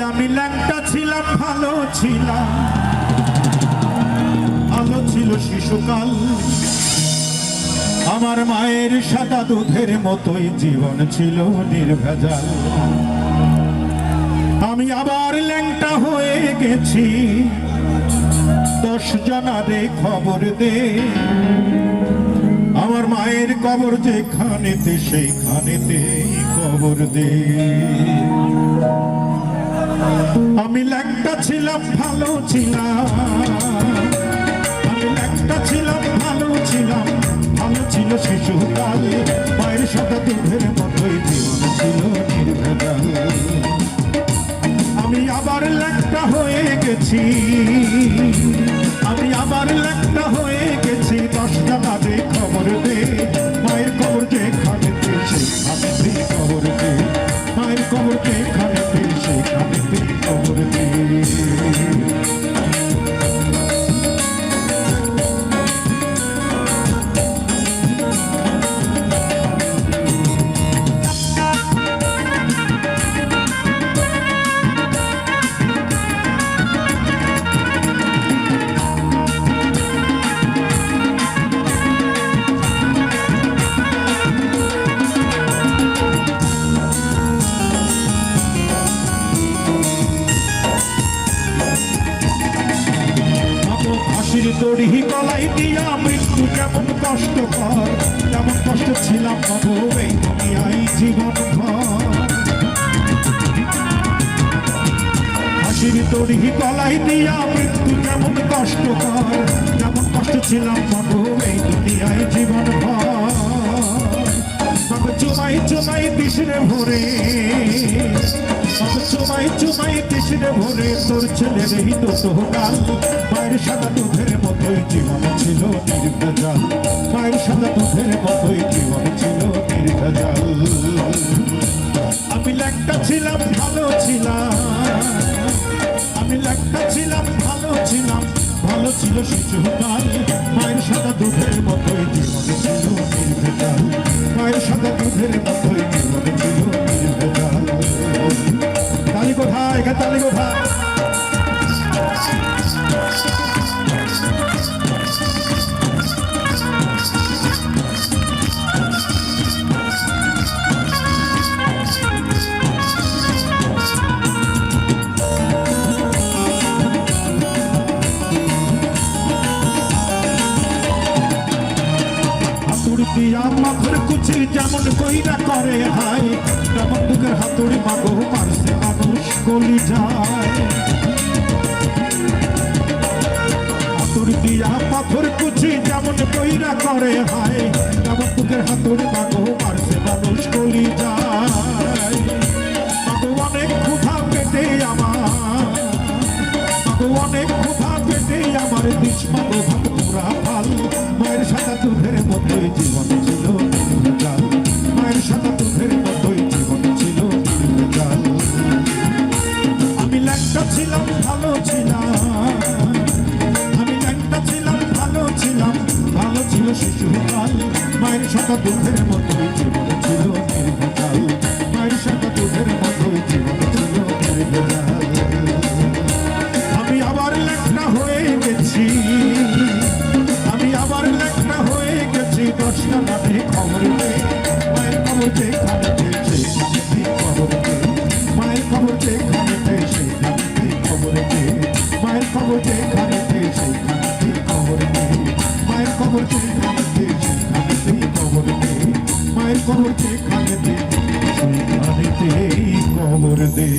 আমি ল্যাংটা ছিলাম, ভালো ছিলাম, আলো ছিল শিশুকাল। আমার মায়ের সাদা দুধের মতোই জীবন ছিল নির্ভেজাল। আমি আবার ল্যাংটা হয়ে গেছি, 10 জনারে খবর দে। আমার মায়ের কবর যেখানেতে সেইখানেতে কবর দে। আমি ল্যাংটা ছিলাম, ভালো ছিলাম, আমি ল্যাংটা ছিলাম, ভালো ছিলাম, ভালো ছিল শিশুকাল। মায়ের সাদা দুধের মতোই জীবন ছিল নির্ভেজাল। আমি আবার ল্যাংটা হয়ে গেছি, আমি আবার ল্যাংটা হয়ে গেছি, 10 জনারে খবর দে। মায়ের কবর যেখানেতে সেইখানেতে কবর দে। মায়ের কবর যেখানেতে সেইখানেতে কবর দে। দড়ি গলায় দিয়া মৃত্যু কেমন কষ্টকর, কেমন কষ্ট ছিলাম বাবু এই দুনিয়ায় জীবন ভর। হাসির দড়ি গলায় দিয়া মৃত্যু কেমন কষ্টকর, কেমন কষ্ট ছিলাম বাবু এই দুনিয়ায় জীবন ভর। চুমাই চুমাই দিশরে ভরে, চুমাই চুমাই দিশরে ভরে, তোর ছেলের হিত সোহকাল। মায়ের সাদা দুধের মতোই জীবন ছিল নির্ভেজাল। মায়ের সাদা দুধের মতোই জীবন ছিল নির্ভেজাল। আমি ল্যাংটা ছিলাম, ভালো ছিলাম, আমি ল্যাংটা ছিলাম, ভালো ছিলাম, ভালো ছিল শিশুকাল। মায়ের সাদা দুধের মতোই জীবন ছিল নির্ভেজাল। মায়ের সাদা দুধের মতোই জীবন ছিল নির্ভেজাল। তালি কোথায়, তালি কোথায়? মাথার কুচি যেমন কইরা করে হায়, তেমন বুকের হাতুড়ি মাগো মারছে মানুষ গলি যায়। হাতুড়ি দিয়া পাথর কুচি যেমন কইরা করে হায়, তেমন বুকের হাতুড়ি মাগো মারছে মানুষ গলি যায়। মাগো অনেক ক্ষুধা পেটে আমার, মাগো অনেক ক্ষুধা পেটে আমার, বিষ মাগো ভাত পুরা ফাল। মায়ের সাদা দুধের মতোই জীবন ছিল নির্ভেজাল। মায়ের সাদা দুধের মতোই জীবন ছিল নির্ভেজাল। আমি ল্যাংটা ছিলাম, ভালো ছিলাম, আমি ল্যাংটা ছিলাম, ভালো ছিলাম, ভালো ছিল শিশুকাল। মায়ের সাদা দুধের মতোই জীবন ছিল নির্ভেজাল। মায়ের সাদা দুধের মতোই জীবন ছিল নির্ভেজাল। আমি আবার ল্যাংটা হয়ে গেছি, আমি আবার ল্যাংটা হয়ে গেছি, 10 জনারে খবর দে। মায়ের খবর যেখানেতে সেইখানেতে খবর দে। মায়ের খবর যেখানেতে সেইখানেতে খবর দে। মায়ের খবর যেখানেতে সেইখানেতে খবর দে। মায়ের খবর যেখানেতে সেইখানেতে খবর দে। মায়ের খবর যেখানেতে সেইখানেতে খবর দে।